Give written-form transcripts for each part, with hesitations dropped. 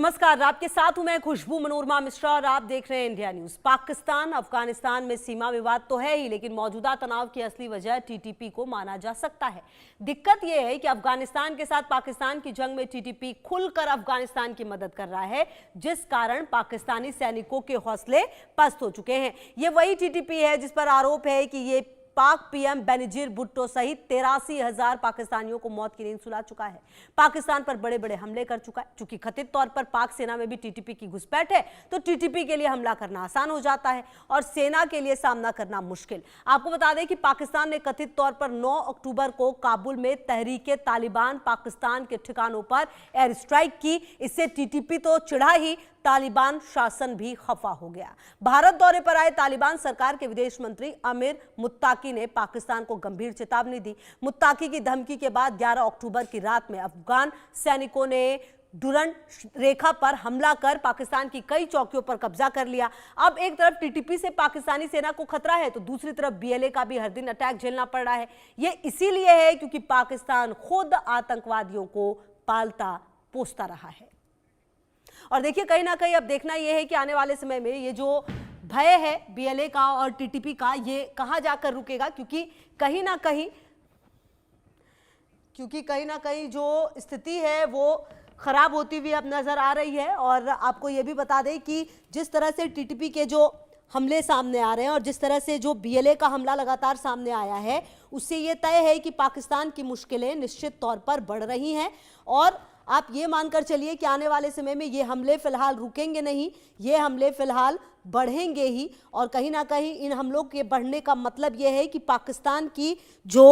नमस्कार, आपके साथ हूं मैं खुशबू मनोरमा मिश्रा और आप देख रहे हैं इंडिया न्यूज। पाकिस्तान अफगानिस्तान में सीमा विवाद तो है ही, लेकिन मौजूदा तनाव की असली वजह टीटीपी को माना जा सकता है। दिक्कत यह है कि अफगानिस्तान के साथ पाकिस्तान की जंग में टीटीपी खुलकर अफगानिस्तान की मदद कर रहा है, जिस कारण पाकिस्तानी सैनिकों के हौसले पस्त हो चुके हैं। ये वही टीटीपी है जिस पर आरोप है कि ये पाक पीएम बेनजीर भुट्टो सहित 83,000 पाकिस्तानियों को मौत की नींद सुला चुका है। पाकिस्तान पर बड़े बड़े हमले कर चुका है। चूंकि कथित तौर पर पाक सेना में भी टीटीपी की घुसपैठ है, तो टीटीपी के लिए हमला करना आसान हो जाता है और सेना के लिए सामना करना मुश्किल। आपको बता दें कि पाकिस्तान ने कथित तौर पर 9 अक्टूबर को काबुल में तहरीके तालिबान पाकिस्तान के ठिकानों पर एयर स्ट्राइक की। इससे टीटीपी तो चिढ़ा ही, तालिबान शासन भी खफा हो गया। भारत दौरे पर आए तालिबान सरकार के विदेश मंत्री आमिर मुत्ताकी ने पाकिस्तान को गंभीर चेतावनी दी। मुत्ताकी की धमकी के बाद 11 अक्टूबर की रात में अफगान सैनिकों ने डुरंड रेखा पर हमला कर पाकिस्तान की कई चौकियों पर कब्जा कर लिया। अब एक तरफ टीटीपी से पाकिस्तानी सेना को खतरा है, तो दूसरी तरफ बीएलए का भी हर दिन अटैक झेलना पड़ रहा है। यह इसीलिए है क्योंकि पाकिस्तान खुद आतंकवादियों को पालता पोसता रहा है। और देखिए, कहीं ना कहीं अब देखना यह है कि आने वाले समय में ये जो भय है बीएलए का और टीटीपी का, ये कहां जाकर रुकेगा, क्योंकि कहीं ना कहीं जो स्थिति है वो खराब होती हुई अब नजर आ रही है। और आपको ये भी बता दें कि जिस तरह से टीटीपी के जो हमले सामने आ रहे हैं और जिस तरह से जो बीएलए का हमला लगातार सामने आया है, उससे ये तय है कि पाकिस्तान की मुश्किलें निश्चित तौर पर बढ़ रही हैं। और आप ये मानकर चलिए कि आने वाले समय में ये हमले फिलहाल रुकेंगे नहीं, ये हमले फिलहाल बढ़ेंगे ही। और कहीं ना कहीं इन हमलों के बढ़ने का मतलब ये है कि पाकिस्तान की जो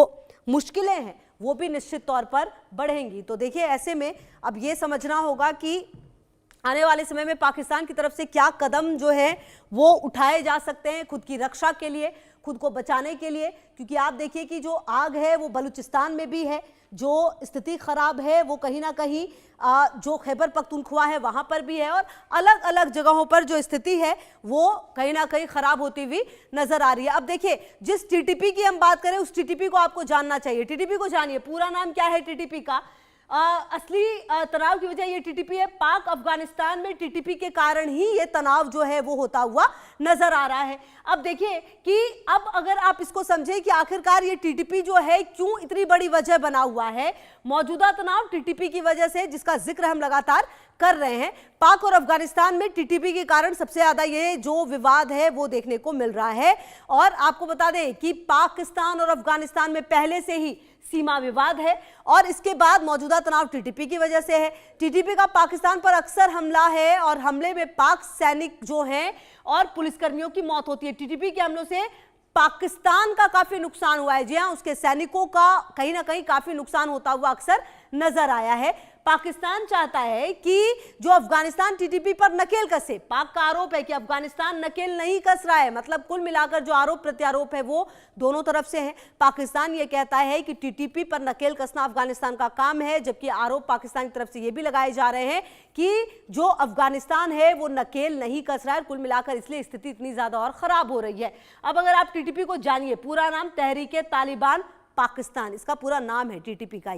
मुश्किलें हैं वो भी निश्चित तौर पर बढ़ेंगी। तो देखिए, ऐसे में अब ये समझना होगा कि आने वाले समय में पाकिस्तान की तरफ से क्या कदम जो है वो उठाए जा सकते हैं खुद की रक्षा के लिए, खुद को बचाने के लिए। क्योंकि आप देखिए कि जो आग है वो बलूचिस्तान में भी है, जो स्थिति खराब है वो कहीं ना कहीं जो खैबर पख्तूनख्वा है वहां पर भी है, और अलग अलग जगहों पर जो स्थिति है वो कहीं ना कहीं खराब होती हुई नजर आ रही है। अब देखिए, जिस टीटीपी की हम बात करें उस टीटीपी को आपको जानना चाहिए। टीटीपी को जानिए, पूरा नाम क्या है टीटीपी का। असली तनाव की वजह ये टीटीपी है। पाक अफगानिस्तान में टीटीपी के कारण ही ये तनाव जो है वो होता हुआ नजर आ रहा है। अब देखिए कि अब अगर आप इसको समझें कि आखिरकार ये टीटीपी जो है क्यों इतनी बड़ी वजह बना हुआ है, मौजूदा तनाव टीटीपी की वजह से, जिसका जिक्र हम लगातार कर रहे हैं। पाक और अफगानिस्तान में टीटीपी के कारण सबसे ज्यादा ये जो विवाद है वो देखने को मिल रहा है। और आपको बता दें कि पाकिस्तान और अफगानिस्तान में पहले से ही सीमा विवाद है और इसके बाद मौजूदा तनाव टीटीपी की वजह से है। टीटीपी का पाकिस्तान पर अक्सर हमला है और हमले में पाक सैनिक जो हैं और पुलिसकर्मियों की मौत होती है। टीटीपी के हमलों से पाकिस्तान का काफी नुकसान हुआ है। जी हां, उसके सैनिकों का कहीं ना कहीं काफी नुकसान होता हुआ अक्सर नजर आया है। पाकिस्तान चाहता है कि जो अफगानिस्तान टीटीपी पर नकेल कसे। पाक का आरोप है कि अफगानिस्तान नकेल नहीं कस रहा है, मतलब कुल मिलाकर जो आरोप प्रत्यारोप है वो दोनों तरफ से है। पाकिस्तान ये कहता है कि टीटीपी पर नकेल कसना अफगानिस्तान का काम है, जबकि आरोप पाकिस्तान की तरफ से ये भी लगाए जा रहे हैं कि जो अफगानिस्तान है वो नकेल नहीं कस रहा है। कुल मिलाकर इसलिए स्थिति इतनी ज्यादा और खराब हो रही है। अब अगर आप टीटीपी को जानिए, पूरा नाम तहरीके तालिबान पाकिस्तान, इसका पूरा नाम है टीटीपी का।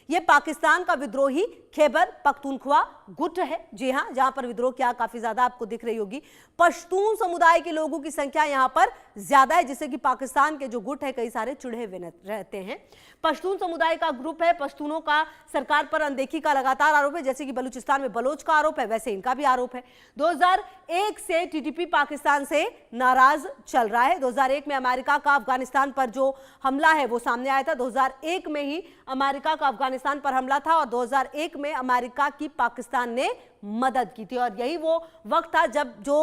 ये पाकिस्तान का विद्रोही खैबर पख्तूनख्वा गुट है। जी हां, जहां पर विद्रोह क्या काफी ज्यादा आपको दिख रही होगी। पश्तून समुदाय के लोगों की संख्या यहां पर ज्यादा है, जिससे कि पाकिस्तान के जो गुट है कई सारे चिढ़े हुए रहते हैं। पश्तून समुदाय का ग्रुप है। पश्तूनों का सरकार पर अनदेखी का लगातार आरोप है। जैसे कि बलूचिस्तान में बलोच का आरोप है, वैसे इनका भी आरोप है। 2001 से टीटीपी पाकिस्तान से नाराज चल रहा है। 2001 में अमेरिका का अफगानिस्तान पर जो हमला है वो सामने आया था। 2001 में ही अमेरिका का अफगानिस्तान पर हमला था और 2001 में अमेरिका की पाकिस्तान ने मदद की थी। और यही वो वक्त था जब जो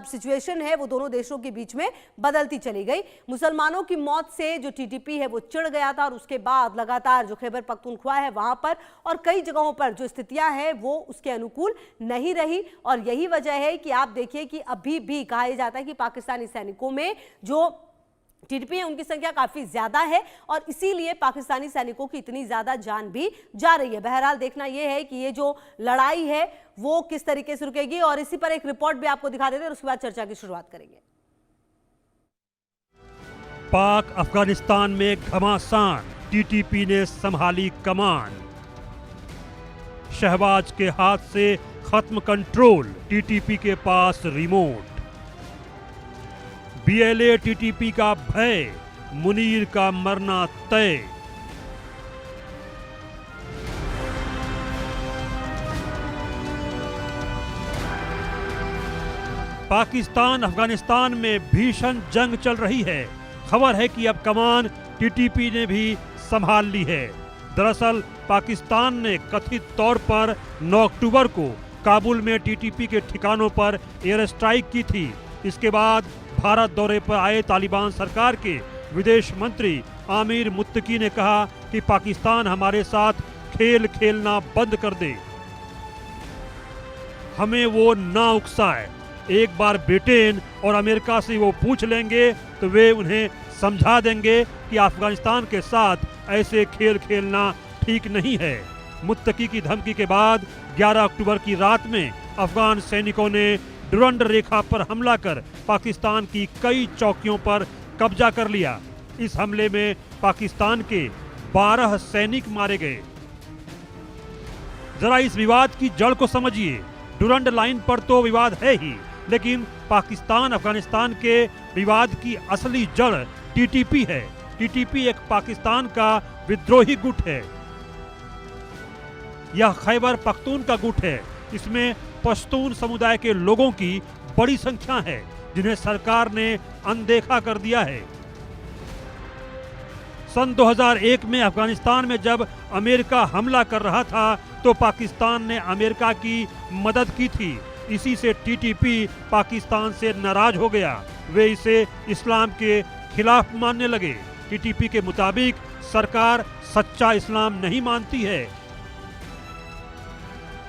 सिचुएशन है वो दोनों देशों के बीच में बदलती चली गई। मुसलमानों की मौत से जो टीटीपी है वो चिढ़ गया था और उसके बाद लगातार जो खैबर पख्तूनख्वा है वहां पर और कई जगहों पर जो स्थितियां हैं वो उसके अनुकूल नहीं रही। और यही वजह है कि आप देखिए कि अभी भी कहा जाता है कि पाकिस्तानी सैनिकों में जो टीटीपी है उनकी संख्या काफी ज्यादा है और इसीलिए पाकिस्तानी सैनिकों की इतनी ज्यादा जान भी जा रही है। बहरहाल देखना यह है कि ये जो लड़ाई है वो किस तरीके से रुकेगी। और इसी पर एक रिपोर्ट भी आपको दिखा देते हैं और उसके बाद चर्चा की शुरुआत करेंगे। पाक अफगानिस्तान में घमासान, टीटीपी ने संभाली कमान। शहबाज के हाथ से खत्म कंट्रोल, टीटीपी के पास रिमोट। बीएलए टीटीपी का भय, मुनीर का मरना तय। पाकिस्तान अफगानिस्तान में भीषण जंग चल रही है। खबर है कि अब कमान टीटीपी ने भी संभाल ली है। दरअसल पाकिस्तान ने कथित तौर पर 9 अक्टूबर को काबुल में टीटीपी के ठिकानों पर एयर स्ट्राइक की थी। इसके बाद भारत दौरे पर आए तालिबान सरकार के विदेश मंत्री आमिर मुत्तकी ने कहा कि पाकिस्तान हमारे साथ खेल खेलना बंद कर दे, हमें वो ना उकसाए। एक बार ब्रिटेन और अमेरिका से वो पूछ लेंगे तो वे उन्हें समझा देंगे कि अफगानिस्तान के साथ ऐसे खेल खेलना ठीक नहीं है। मुत्तकी की धमकी के बाद 11 अक्टूबर की रात में अफगान सैनिकों ने डुरंड रेखा पर हमला कर पाकिस्तान की कई चौकियों पर कब्जा कर लिया। इस हमले में पाकिस्तान के 12 सैनिक मारे गए। जरा इस विवाद की जड़ को समझिए। डुरंड लाइन पर तो विवाद है ही, लेकिन पाकिस्तान अफगानिस्तान के विवाद की असली जड़ टीटीपी है। टीटीपी एक पाकिस्तान का विद्रोही गुट है। यह खैबर पख्तून का गुट है। इसमें पश्तून समुदाय के लोगों की बड़ी संख्या है, जिन्हें सरकार ने अनदेखा कर दिया है। सन 2001 में अफगानिस्तान में जब अमेरिका हमला कर रहा था तो पाकिस्तान ने अमेरिका की मदद की थी। इसी से टीटीपी पाकिस्तान से नाराज हो गया। वे इसे इस्लाम के खिलाफ मानने लगे। टीटीपी के मुताबिक सरकार सच्चा इस्लाम नहीं मानती है,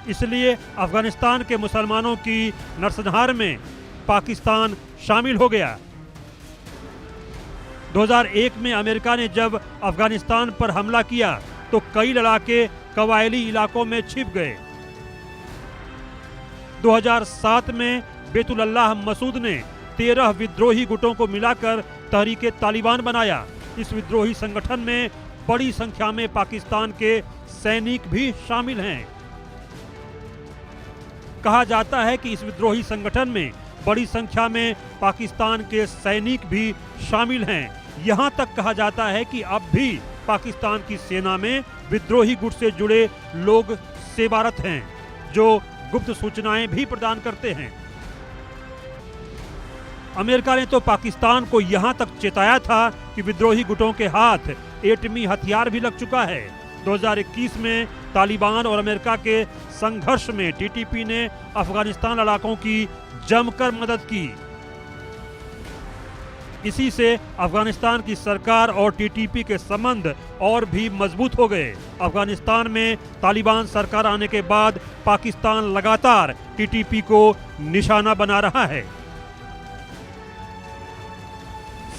इसलिए अफगानिस्तान के मुसलमानों की नरसंहार में पाकिस्तान शामिल हो गया। 2001 में अमेरिका ने जब अफगानिस्तान पर हमला किया तो कई लड़ाके कबायली इलाकों में छिप गए। 2007 में बैतुल अल्लाह मसूद ने 13 विद्रोही गुटों को मिलाकर तहरीके तालिबान बनाया। इस विद्रोही संगठन में बड़ी संख्या में पाकिस्तान के सैनिक भी शामिल हैं। कहा जाता है कि इस विद्रोही संगठन में बड़ी संख्या में पाकिस्तान के सैनिक भी शामिल हैं। यहां तक कहा जाता है कि अब भी पाकिस्तान की सेना में विद्रोही गुट से जुड़े लोग सेवारत हैं, जो गुप्त सूचनाएं भी प्रदान करते हैं। अमेरिका ने तो पाकिस्तान को यहां तक चेताया था कि विद्रोही गुटों के हाथ एटमी हथियार भी लग चुका है। 2021 में तालिबान और अमेरिका के संघर्ष में टीटीपी ने अफगानिस्तान लड़ाकों की जमकर मदद की। इसी से अफगानिस्तान की सरकार और टीटीपी के संबंध और भी मजबूत हो गए। अफगानिस्तान में तालिबान सरकार आने के बाद पाकिस्तान लगातार टीटीपी को निशाना बना रहा है।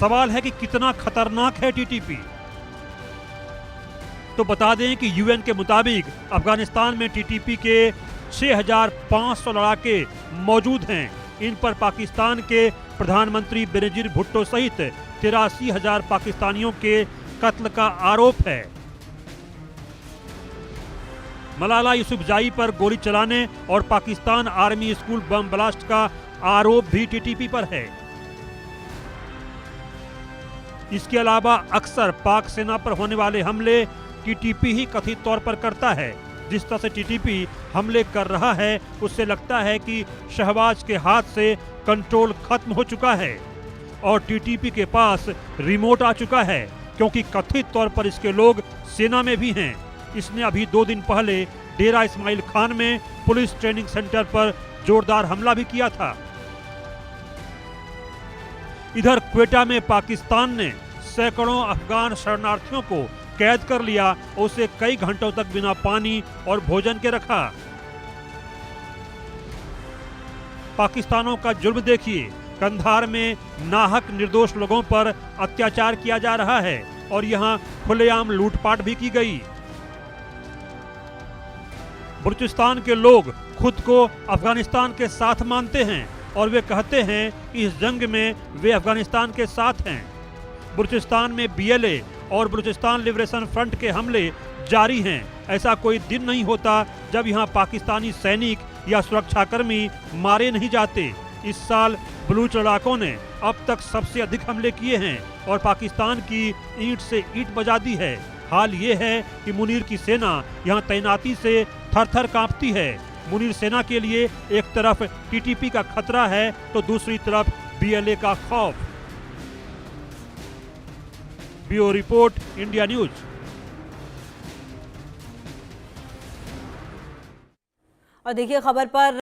सवाल है कि कितना खतरनाक है टीटीपी। तो बता दें कि यूएन के मुताबिक अफगानिस्तान में टीटीपी के 6,500 लड़ाके मौजूद हैं। इन पर पाकिस्तान के प्रधानमंत्री बेनजीर भुट्टो सहित 83,000 पाकिस्तानियों के कत्ल का आरोप है। मलाला यूसुफजाई पर गोली चलाने और Pakistan army school bomb blast का आरोप भी टीटीपी पर है। इसके अलावा अक्सर पाक सेना पर होने वाले हमले टीटीपी ही कथित तौर पर करता है। जिस तरह से टीटीपी हमले कर रहा है, उससे लगता है कि शहबाज के हाथ से कंट्रोल खत्म हो चुका है और टीटीपी के पास रिमोट आ चुका है, क्योंकि कथित तौर पर इसके लोग सेना में भी हैं। इसने अभी 2 दिन पहले डेरा इस्माइल खान में पुलिस ट्रेनिंग सेंटर पर जोरदार हमला भी किया था। इधर क्वेटा में पाकिस्तान ने सैकड़ों अफगान शरणार्थियों को कैद कर लिया और उसे कई घंटों तक बिना पानी और भोजन के रखा। पाकिस्तानों का जुर्म देखिए, कंधार में नाहक निर्दोष लोगों पर अत्याचार किया जा रहा है और यहां खुलेआम लूटपाट भी की गई। बलूचिस्तान के लोग खुद को अफगानिस्तान के साथ मानते हैं और वे कहते हैं कि इस जंग में वे अफगानिस्तान के साथ हैं। बलूचिस्तान में बीएलए और बलूचिस्तान लिबरेशन फ्रंट के हमले जारी हैं। ऐसा कोई दिन नहीं होता जब यहां पाकिस्तानी सैनिक या सुरक्षाकर्मी मारे नहीं जाते। इस साल बलूच लड़ाकों ने अब तक सबसे अधिक हमले किए हैं और पाकिस्तान की ईंट से ईंट बजा दी है। हाल ये है कि मुनीर की सेना यहां तैनाती से थर-थर कांपती है। मुनीर सेना के लिए एक तरफ टीटीपी का खतरा है तो दूसरी तरफ बीएलए का खौफ। Bureau report, India news. और देखिए खबर पर